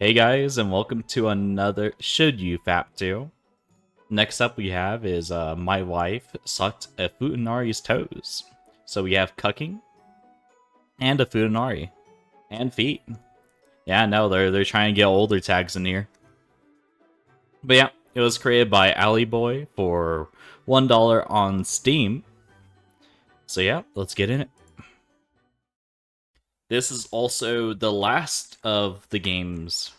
Hey guys, and welcome to another Should You Fap To. Next up we have is my wife sucked a Futanari's toes. So we have cucking and a Futanari and feet. Yeah, no, they're trying to get older tags in here. But yeah, it was created by Boy for $1 on Steam. So yeah, let's get in it. This is also the last of the games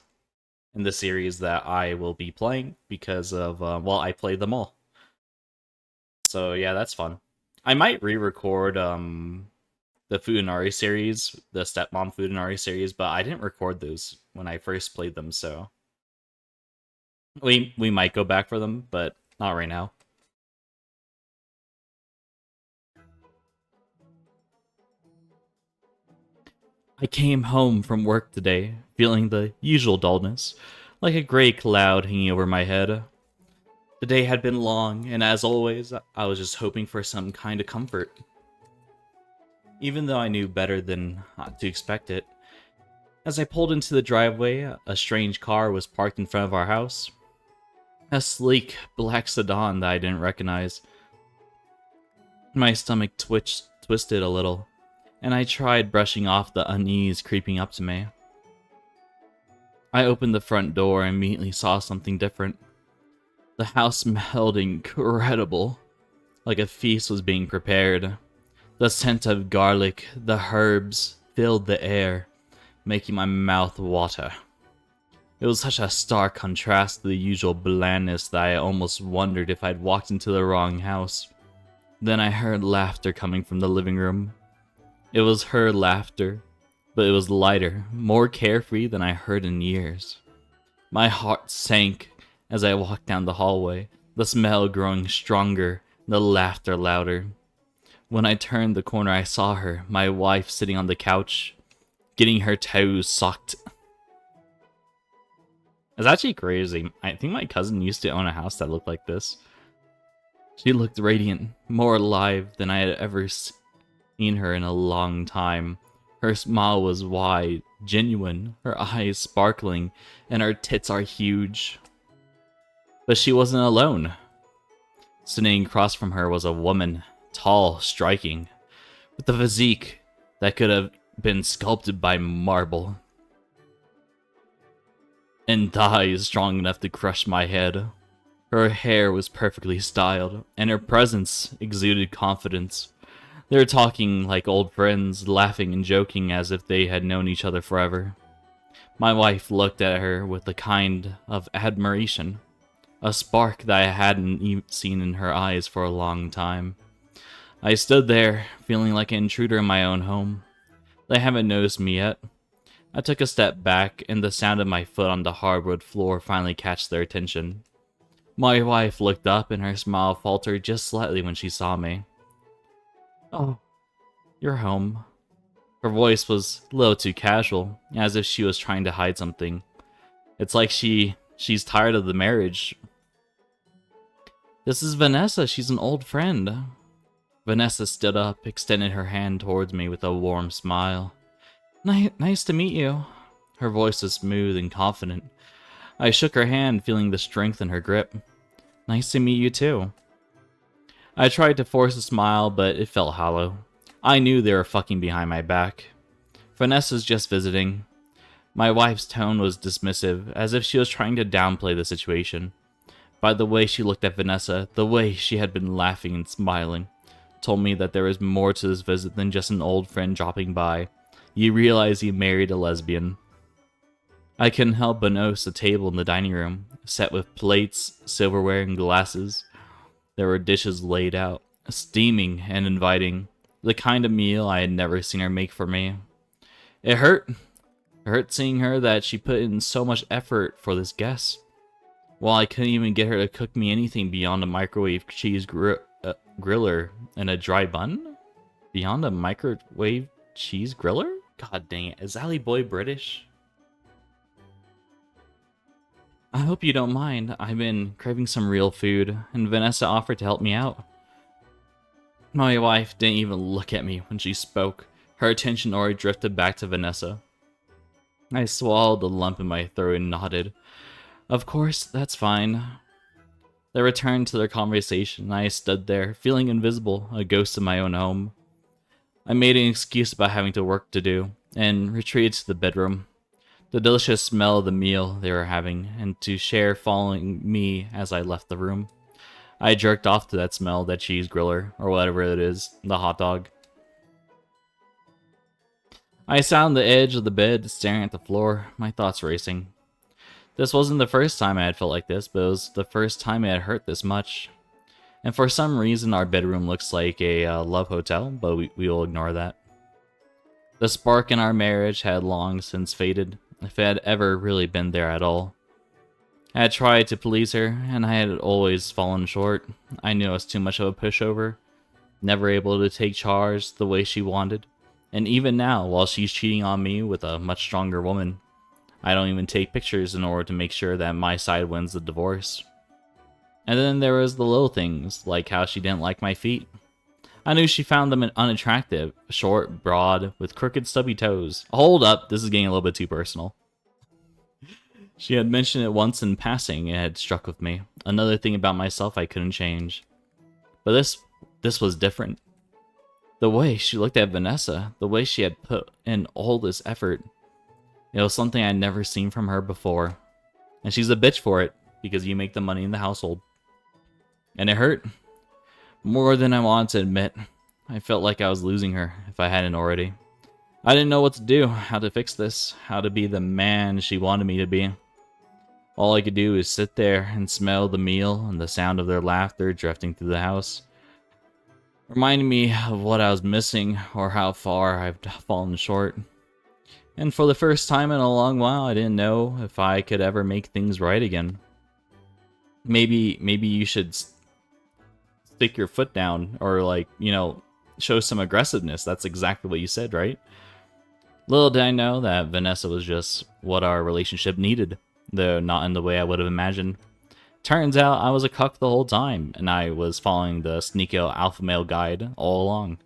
in the series that I will be playing because of, well, I played them all. So yeah, that's fun. I might re-record the Futanari series, the Stepmom Futanari series, but I didn't record those when I first played them, so we might go back for them, but not right now. I came home from work today, feeling the usual dullness, like a gray cloud hanging over my head. The day had been long, and as always, I was just hoping for some kind of comfort. Even though I knew better than not to expect it, as I pulled into the driveway, a strange car was parked in front of our house. A sleek, black sedan that I didn't recognize. My stomach twisted a little, and I tried brushing off the unease creeping up to me. I opened the front door and immediately saw something different. The house smelled incredible, like a feast was being prepared. The scent of garlic, the herbs, filled the air, making my mouth water. It was such a stark contrast to the usual blandness that I almost wondered if I'd walked into the wrong house. Then I heard laughter coming from the living room. It was her laughter, but it was lighter, more carefree than I heard in years. My heart sank as I walked down the hallway, the smell growing stronger, the laughter louder. When I turned the corner, I saw her, my wife, sitting on the couch, getting her toes sucked. It's actually crazy. I think my cousin used to own a house that looked like this. She looked radiant, more alive than I had ever seen her in a long time. Her smile was wide, genuine, her eyes sparkling, and her tits are huge. But she wasn't alone. Sitting across from her was a woman, tall, striking, with a physique that could have been sculpted by marble, and thighs strong enough to crush my head. Her hair was perfectly styled, and her presence exuded confidence. They were talking like old friends, laughing and joking as if they had known each other forever. My wife looked at her with a kind of admiration, a spark that I hadn't seen in her eyes for a long time. I stood there, feeling like an intruder in my own home. They haven't noticed me yet. I took a step back, and the sound of my foot on the hardwood floor finally catch their attention. My wife looked up, and her smile faltered just slightly when she saw me. "Oh, you're home." Her voice was a little too casual, as if she was trying to hide something. It's like she's tired of the marriage. "This is Vanessa, she's an old friend." Vanessa stood up, extended her hand towards me with a warm smile. Nice to meet you." Her voice was smooth and confident. I shook her hand, feeling the strength in her grip. "Nice to meet you too." I tried to force a smile, but it felt hollow. I knew they were fucking behind my back. Vanessa's just visiting. My wife's tone was dismissive, as if she was trying to downplay the situation. By the way she looked at Vanessa, the way she had been laughing and smiling, told me that there was more to this visit than just an old friend dropping by. You realize he married a lesbian. I couldn't help but notice the table in the dining room, set with plates, silverware, and glasses. There were dishes laid out, steaming and inviting, the kind of meal I had never seen her make for me. It hurt. It hurt seeing her that she put in so much effort for this guest. While I couldn't even get her to cook me anything beyond a microwave cheese griller and a dry bun? Beyond a microwave cheese griller? God dang it, is Ali Boy British? "I hope you don't mind. I've been craving some real food, and Vanessa offered to help me out." My wife didn't even look at me when she spoke. Her attention already drifted back to Vanessa. I swallowed the lump in my throat and nodded. Of course, that's fine. They returned to their conversation, and I stood there, feeling invisible, a ghost in my own home. I made an excuse about having to work to do, and retreated to the bedroom. The delicious smell of the meal they were having, and to share following me as I left the room. I jerked off to that smell, that cheese griller, or whatever it is, the hot dog. I sat on the edge of the bed, staring at the floor, my thoughts racing. This wasn't the first time I had felt like this, but it was the first time it had hurt this much. And for some reason, our bedroom looks like a love hotel, but we will ignore that. The spark in our marriage had long since faded, if it had ever really been there at all. I had tried to please her, and I had always fallen short. I knew I was too much of a pushover, never able to take charge the way she wanted. And even now, while she's cheating on me with a much stronger woman, I don't even take pictures in order to make sure that my side wins the divorce. And then there was the little things, like how she didn't like my feet. I knew she found them unattractive, short, broad, with crooked stubby toes. Hold up, this is getting a little bit too personal. She had mentioned it once in passing, and it had struck with me. Another thing about myself I couldn't change. But this was different. The way she looked at Vanessa, the way she had put in all this effort, it was something I'd never seen from her before. And she's a bitch for it, because you make the money in the household. And it hurt. More than I wanted to admit. I felt like I was losing her, if I hadn't already. I didn't know what to do, how to fix this, how to be the man she wanted me to be. All I could do was sit there and smell the meal and the sound of their laughter drifting through the house. Reminding me of what I was missing or how far I've fallen short. And for the first time in a long while, I didn't know if I could ever make things right again. Maybe you should stick your foot down or, like, you know, show some aggressiveness. That's exactly what you said, right? Little did I know that Vanessa was just what our relationship needed, though not in the way I would have imagined. Turns out I was a cuck the whole time, and I was following the Sneeko alpha male guide all along.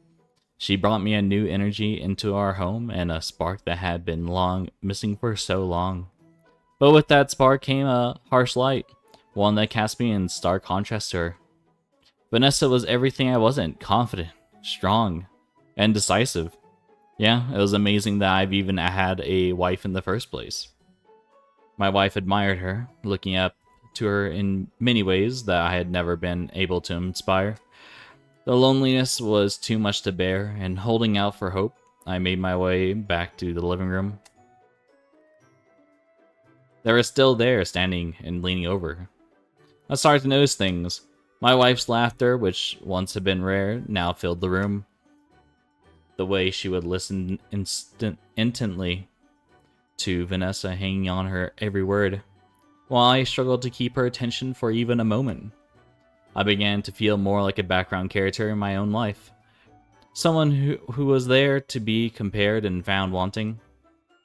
She brought me a new energy into our home and a spark that had been missing for so long. But with that spark came a harsh light, one that cast me in stark contrast to her. Vanessa was everything I wasn't: confident, strong, and decisive. Yeah, it was amazing that I've even had a wife in the first place. My wife admired her, looking up to her in many ways that I had never been able to inspire. The loneliness was too much to bear, and holding out for hope, I made my way back to the living room. They were still there, standing and leaning over. I started to notice things. My wife's laughter, which once had been rare, now filled the room. The way she would listen intently to Vanessa, hanging on her every word, while I struggled to keep her attention for even a moment. I began to feel more like a background character in my own life. Someone who was there to be compared and found wanting.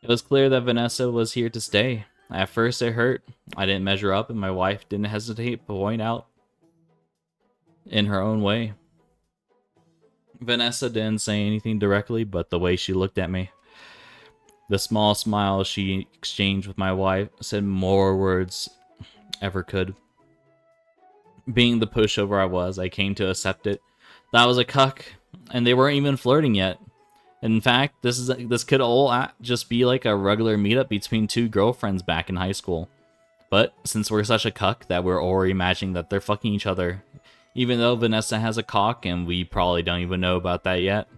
It was clear that Vanessa was here to stay. At first it hurt. I didn't measure up, and my wife didn't hesitate to point out in her own way. Vanessa didn't say anything directly, but the way she looked at me, the small smile she exchanged with my wife, said more words ever could. Being the pushover I was, I came to accept it. That I was a cuck, and they weren't even flirting yet. In fact, this could all just be like a regular meetup between two girlfriends back in high school. But since we're such a cuck that we're already imagining that they're fucking each other, even though Vanessa has a cock and we probably don't even know about that yet.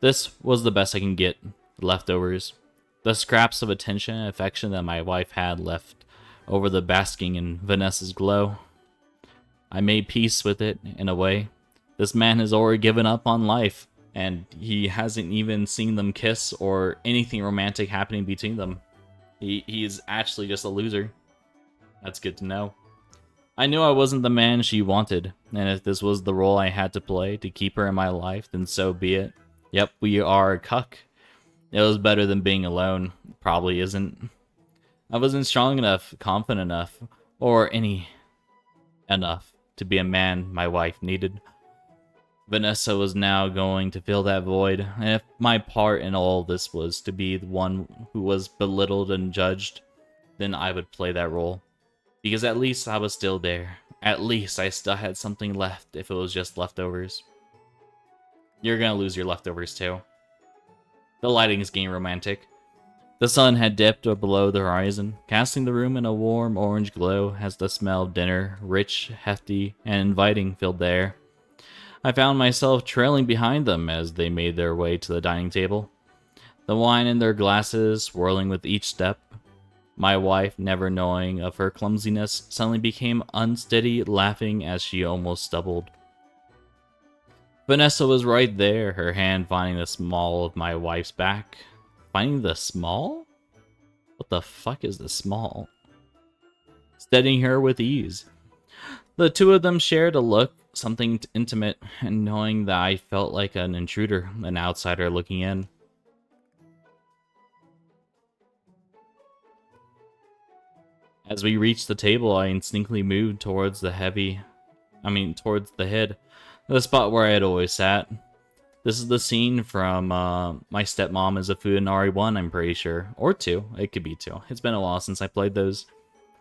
This was the best I can get. Leftovers. The scraps of attention and affection that my wife had left over the basking in Vanessa's glow. I made peace with it, in a way. This man has already given up on life, and he hasn't even seen them kiss or anything romantic happening between them. He's actually just a loser. That's good to know. I knew I wasn't the man she wanted, and if this was the role I had to play to keep her in my life, then so be it. Yep, we are a cuck. It was better than being alone. Probably isn't. I wasn't strong enough, confident enough, or enough to be a man my wife needed. Vanessa was now going to fill that void, and if my part in all this was to be the one who was belittled and judged, then I would play that role. Because at least I was still there. At least I still had something left if it was just leftovers. You're gonna lose your leftovers too. The lighting is getting romantic. The sun had dipped below the horizon, casting the room in a warm orange glow as the smell of dinner, rich, hefty, and inviting, filled the air. I found myself trailing behind them as they made their way to the dining table, the wine in their glasses swirling with each step. My wife, never knowing of her clumsiness, suddenly became unsteady, laughing as she almost stumbled. Vanessa was right there, her hand finding the small of my wife's back. Finding the small? What the fuck is the small? Steadying her with ease. The two of them shared a look, something intimate, and knowing that I felt like an intruder, an outsider looking in. As we reached the table, I instinctively moved towards the towards the head, the spot where I had always sat. This is the scene from My Stepmom is a Futanari 1, I'm pretty sure. Or 2. It could be 2. It's been a while since I played those.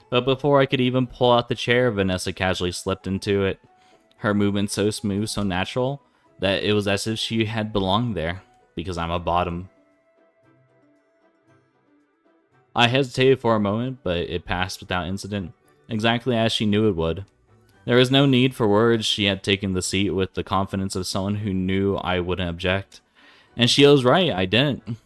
But before I could even pull out the chair, Vanessa casually slipped into it. Her movement so smooth, so natural, that it was as if she had belonged there. Because I'm a bottom. I hesitated for a moment, but it passed without incident. Exactly as she knew it would. There was no need for words. She had taken the seat with the confidence of someone who knew I wouldn't object. And she was right, I didn't. And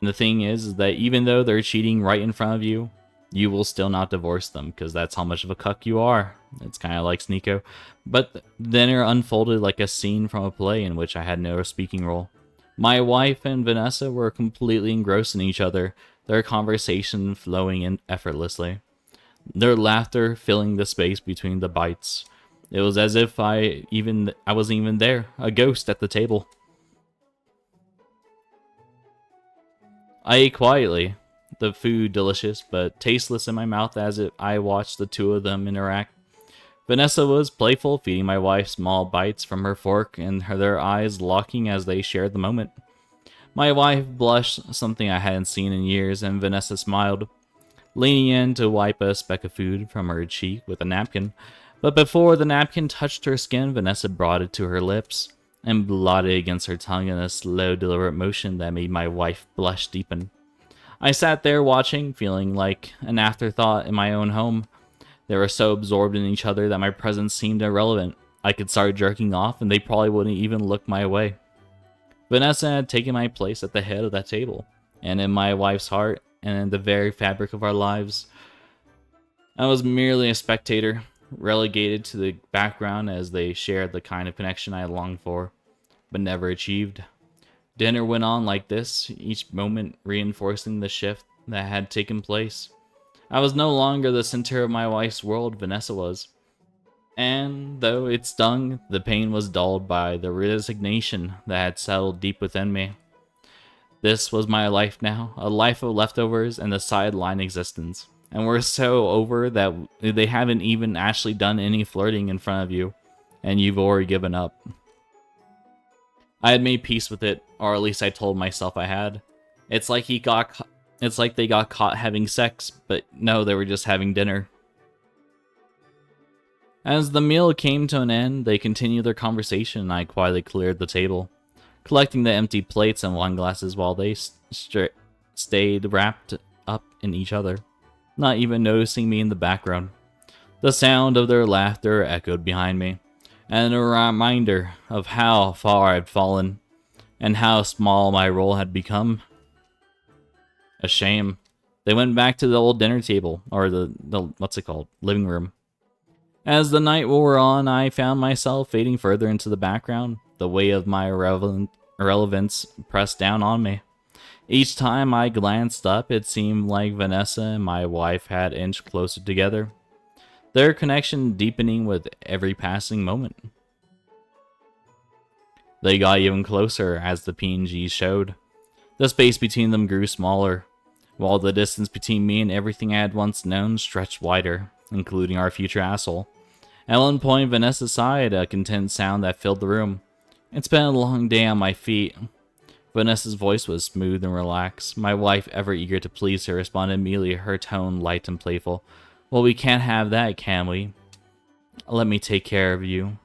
the thing is that even though they're cheating right in front of you, you will still not divorce them, because that's how much of a cuck you are. It's kind of like Sneeko. But dinner unfolded like a scene from a play in which I had no speaking role. My wife and Vanessa were completely engrossed in each other, their conversation flowing in effortlessly. Their laughter filling the space between the bites. It was as if I wasn't even there, a ghost at the table. I ate quietly, the food delicious but tasteless in my mouth as I watched the two of them interact. Vanessa was playful, feeding my wife small bites from her fork, and their eyes locking as they shared the moment. My wife blushed, something I hadn't seen in years, and Vanessa smiled, leaning in to wipe a speck of food from her cheek with a napkin. But before the napkin touched her skin, Vanessa brought it to her lips and blotted it against her tongue in a slow, deliberate motion that made my wife blush deepen. I sat there watching, feeling like an afterthought in my own home. They were so absorbed in each other that my presence seemed irrelevant. I could start jerking off and they probably wouldn't even look my way. Vanessa had taken my place at the head of that table, and in my wife's heart, and in the very fabric of our lives. I was merely a spectator, relegated to the background as they shared the kind of connection I had longed for, but never achieved. Dinner went on like this, each moment reinforcing the shift that had taken place. I was no longer the center of my wife's world, Vanessa was. And though it stung, the pain was dulled by the resignation that had settled deep within me. This was my life now, a life of leftovers and a sideline existence. And we're so over that they haven't even actually done any flirting in front of you, and you've already given up. I had made peace with it, or at least I told myself I had. It's like they got caught having sex, but no, they were just having dinner. As the meal came to an end, they continued their conversation and I quietly cleared the table, collecting the empty plates and wine glasses while they stayed wrapped up in each other, not even noticing me in the background. The sound of their laughter echoed behind me, and a reminder of how far I had fallen, and how small my role had become. A shame. They went back to the old dinner table, or the what's it called, living room. As the night wore on, I found myself fading further into the background, the weight of my irrelevance pressed down on me. Each time I glanced up, it seemed like Vanessa and my wife had inched closer together, their connection deepening with every passing moment. They got even closer as the PNG showed. The space between them grew smaller, while the distance between me and everything I had once known stretched wider, including our future asshole. At one point, Vanessa sighed, a content sound that filled the room. It's been a long day on my feet. Vanessa's voice was smooth and relaxed. My wife, ever eager to please her, responded immediately, her tone light and playful. Well, we can't have that, can we? Let me take care of you.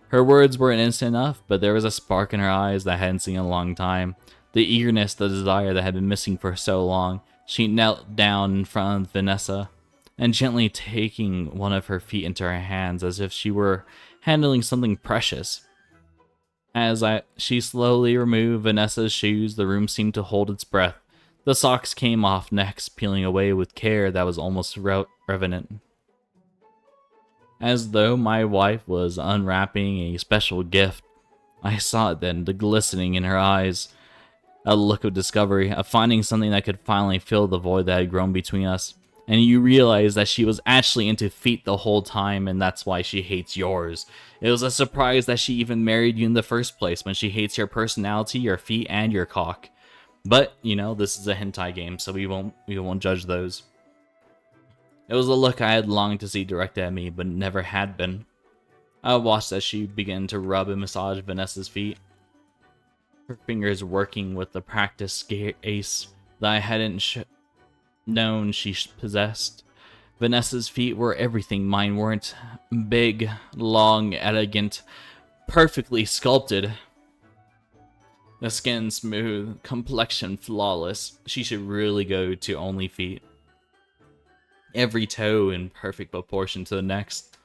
Her words were innocent enough, but there was a spark in her eyes that I hadn't seen in a long time. The eagerness, the desire that had been missing for so long. She knelt down in front of Vanessa, and gently taking one of her feet into her hands as if she were handling something precious. She slowly removed Vanessa's shoes, the room seemed to hold its breath. The socks came off next, peeling away with care that was almost reverent. As though my wife was unwrapping a special gift. I saw it then, the glistening in her eyes. A look of discovery, of finding something that could finally fill the void that had grown between us. And you realize that she was actually into feet the whole time, and that's why she hates yours. It was a surprise that she even married you in the first place, when she hates your personality, your feet, and your cock. But, you know, this is a hentai game, so we won't judge those. It was a look I had longed to see directed at me, but never had been. I watched as she began to rub and massage Vanessa's feet, her fingers working with the practiced ace that I hadn't known she possessed. Vanessa's feet were everything mine weren't. Big, long, elegant, perfectly sculpted. The skin smooth, complexion flawless. She should really go to only feet. Every toe in perfect proportion to the next.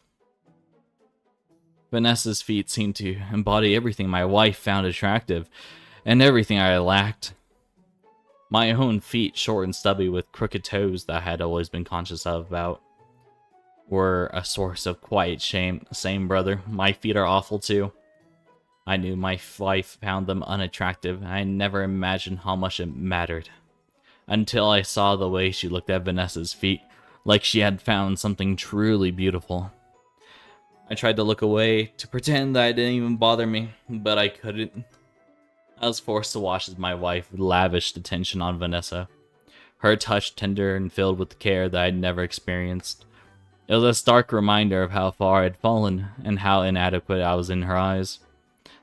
Vanessa's feet seemed to embody everything my wife found attractive, and everything I lacked. My own feet, short and stubby with crooked toes that I had always been conscious about, were a source of quiet shame. Same, brother. My feet are awful too. I knew my wife found them unattractive, and I never imagined how much it mattered. Until I saw the way she looked at Vanessa's feet, like she had found something truly beautiful. I tried to look away, to pretend that it didn't even bother me, but I couldn't. I was forced to watch as my wife lavished attention on Vanessa, her touch tender and filled with care that I'd never experienced. It was a stark reminder of how far I'd fallen, and how inadequate I was in her eyes.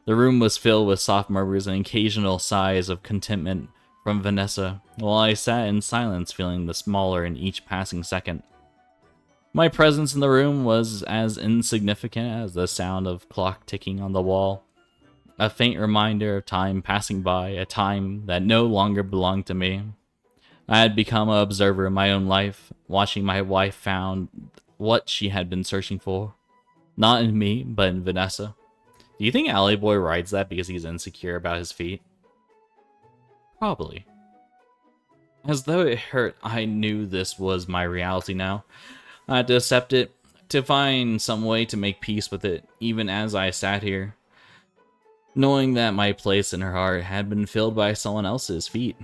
The room was filled with soft murmurs and occasional sighs of contentment from Vanessa, while I sat in silence, feeling the smaller in each passing second. My presence in the room was as insignificant as the sound of clock ticking on the wall. A faint reminder of time passing by, a time that no longer belonged to me. I had become an observer in my own life, watching my wife found what she had been searching for. Not in me, but in Vanessa. Do you think Alley Boy rides that because he's insecure about his feet? Probably. As though it hurt, I knew this was my reality now. I had to accept it, to find some way to make peace with it, even as I sat here, knowing that my place in her heart had been filled by someone else's feet.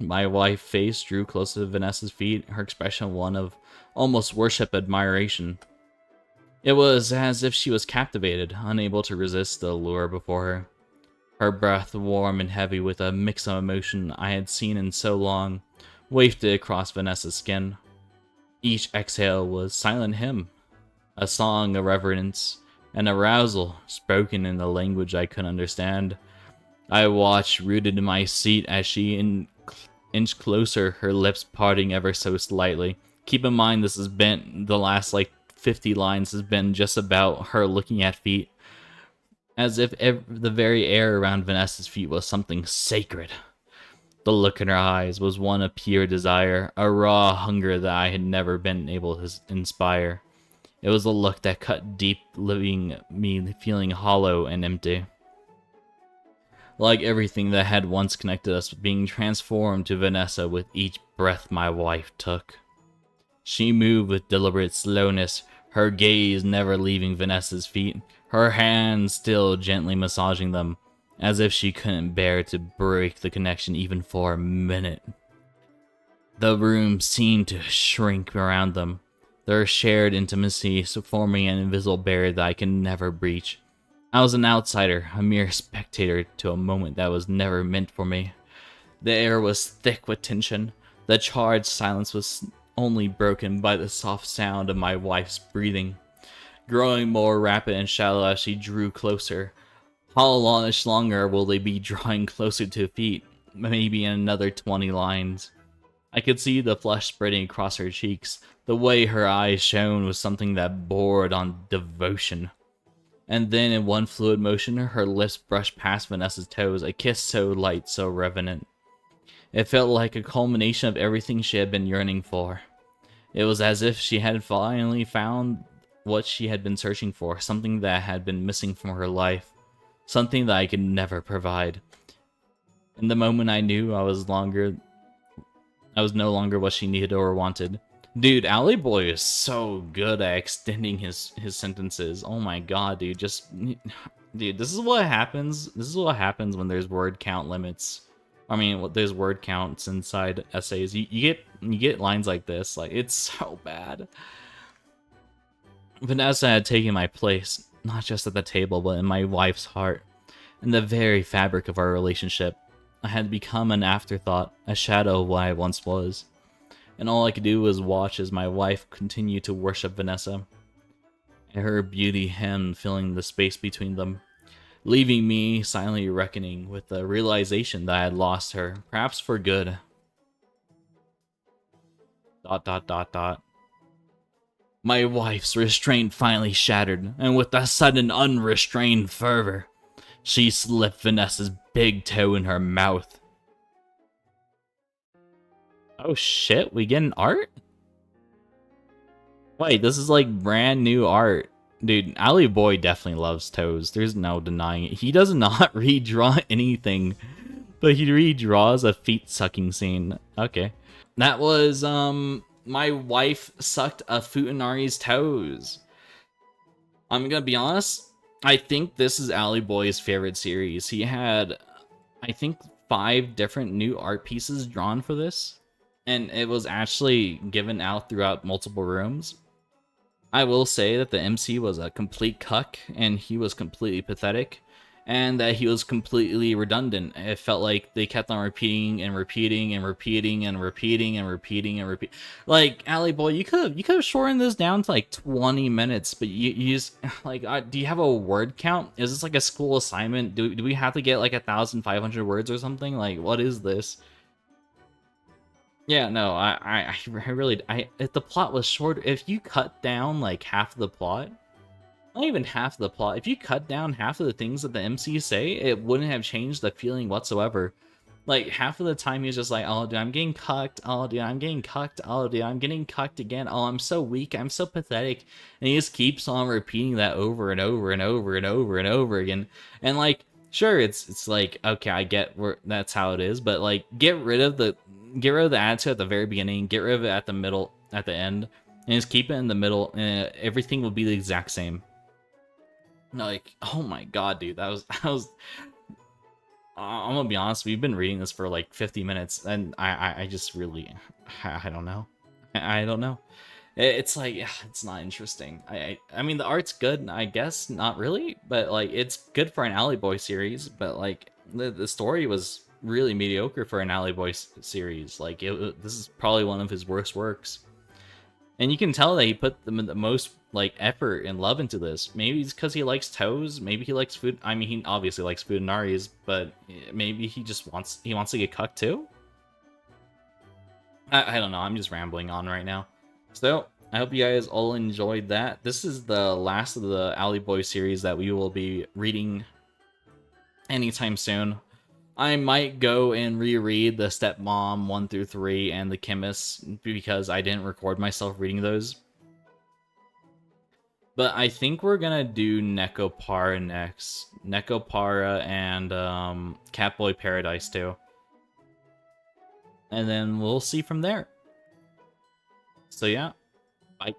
My wife's face drew closer to Vanessa's feet, her expression one of almost worship admiration. It was as if she was captivated, unable to resist the allure before her. Her breath, warm and heavy with a mix of emotion I had seen in so long, wafted across Vanessa's skin. Each exhale was silent hymn, a song of reverence and arousal spoken in a language I couldn't understand. I watched, rooted in my seat, as she inched closer, her lips parting ever so slightly. Keep in mind, this has been the last 50 lines has been just about her looking at feet, as if the very air around Vanessa's feet was something sacred. The look in her eyes was one of pure desire, a raw hunger that I had never been able to inspire. It was a look that cut deep, leaving me feeling hollow and empty. Like everything that had once connected us being transformed to Vanessa with each breath my wife took. She moved with deliberate slowness, her gaze never leaving Vanessa's feet, her hands still gently massaging them, as if she couldn't bear to break the connection even for a minute. The room seemed to shrink around them, their shared intimacy forming an invisible barrier that I could never breach. I was an outsider, a mere spectator to a moment that was never meant for me. The air was thick with tension. The charged silence was only broken by the soft sound of my wife's breathing. growing more rapid and shallow as she drew closer. How much longer will they be drawing closer to feet? Maybe in another 20 lines. I could see the flush spreading across her cheeks. The way her eyes shone was something that bordered on devotion. And then in one fluid motion, her lips brushed past Vanessa's toes, a kiss so light, so revenant. It felt like a culmination of everything she had been yearning for. It was as if she had finally found what she had been searching for, something that had been missing from her life, something that I could never provide. In the moment I knew I was no longer what she needed or wanted. Dude, Alley Boy is so good at extending his sentences. Oh my god, dude, dude, this is what happens. This is what happens when there's word count limits. I mean, there's word counts inside essays. You get lines like this. Like, it's so bad. Vanessa had taken my place, not just at the table, but in my wife's heart, in the very fabric of our relationship. I had become an afterthought, a shadow of what I once was. And all I could do was watch as my wife continued to worship Vanessa, and her beauty hemmed filling the space between them, leaving me silently reckoning with the realization that I had lost her, perhaps for good. ... My wife's restraint finally shattered, and with a sudden unrestrained fervor, she slipped Vanessa's big toe in her mouth. Oh shit, we get an art? Wait, this is like brand new art. Dude, Alley Boy definitely loves toes. There's no denying it. He does not redraw anything, but he redraws a feet sucking scene. Okay. That was, my wife sucked a Futanari's toes. I'm gonna be honest, I think this is Alley Boy's favorite series. He had, I think, 5 different new art pieces drawn for this, and it was actually given out throughout multiple rooms. I will say that the MC was a complete cuck, and he was completely pathetic, and that he was completely redundant. It felt like they kept on repeating and repeating and repeating and repeating and repeating and repeat. Like, Alley Boy, you could have shortened this down to like 20 minutes, but you just like, do you have a word count? Is this like a school assignment? Do we have to get like 1,500 words or something? Like, what is this? Yeah, no, I really, if the plot was short, if you cut down like half of the plot, not even half of the plot, if you cut down half of the things that the MC say, it wouldn't have changed the feeling whatsoever. Like, half of the time he's just like, oh, dude, I'm getting cucked, oh, dude, I'm getting cucked, oh, dude, I'm getting cucked again, oh, I'm so weak, I'm so pathetic, and he just keeps on repeating that over and over and over and over and over again, and like, sure, it's like, okay, I get where that's how it is, but like, get rid of the attitude at the very beginning, get rid of it at the middle, at the end, and just keep it in the middle, and everything will be the exact same. Like, oh my god, dude, that was. I'm gonna be honest, we've been reading this for like 50 minutes, and I just really, I don't know, I don't know. It's like, it's not interesting. I mean, the art's good, I guess, not really, but like, it's good for an Alley Boy series, but like, the story was really mediocre for an Alley Boy series. Like, this is probably one of his worst works. And you can tell that he put the most like effort and love into this. Maybe it's because he likes toes. Maybe he likes food. I mean, he obviously likes Futanaris, but maybe he just wants to get cucked too. I don't know. I'm just rambling on right now. So I hope you guys all enjoyed that. This is the last of the Alley Boy series that we will be reading anytime soon. I might go and reread the Stepmom 1 through 3 and the Chemist because I didn't record myself reading those. But I think we're gonna do Nekopara next. Nekopara and Catboy Paradise too. And then we'll see from there. So yeah,